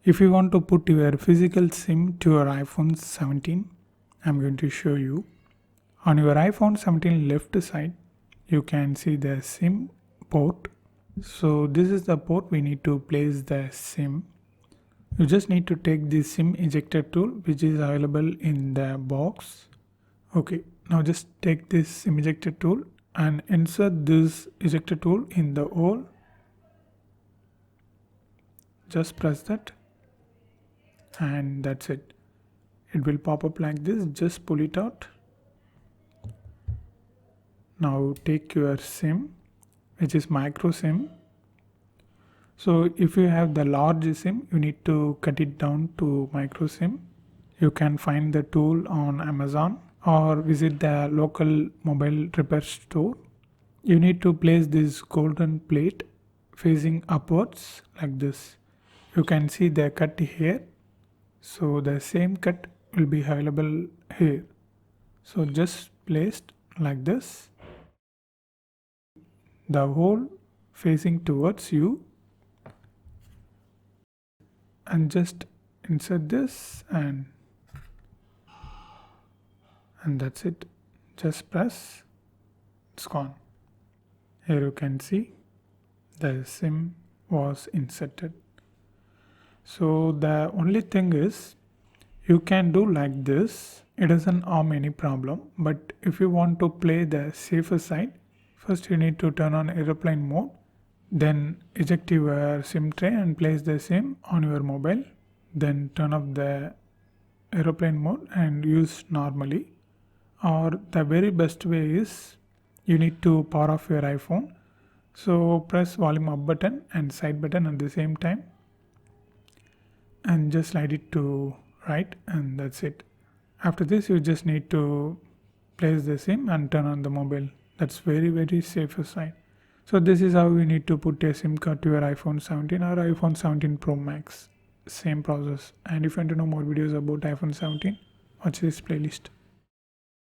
If you want to put your physical SIM to your iPhone 17, I'm going to show you. On your iPhone 17 left side, you can see the SIM port. So this is the port we need to place the SIM. You just need to take the SIM ejector tool which is available in the box. Okay, now just take this SIM ejector tool and insert this ejector tool in the hole. Just press that and that's it. It will pop up like this. Just pull it out. Now take your SIM, which is micro SIM. So if you have the large SIM, you need to cut it down to micro SIM. You can find the tool on Amazon or visit the local mobile repair store. You need to place this golden plate facing upwards like this. You can see the cut here. So the same cut will be available here. So just placed like this. The hole facing towards you, and just insert this and that's it. Just press, it's gone. Here you can see the SIM was inserted. So the only thing is you can do like this. It doesn't harm any problem, but if you want to play the safer side, first you need to turn on airplane mode, then eject your SIM tray and place the SIM on your mobile, then turn off the airplane mode and use normally. Or the very best way is you need to power off your iPhone. So press volume up button and side button at the same time and just slide it to right, and that's it. After this you just need to place the SIM and turn on the mobile. That's very safer side. So this is how you need to put a SIM card to your iPhone 17 or iPhone 17 Pro Max. Same process. And if you want to know more videos about iPhone 17, watch this playlist.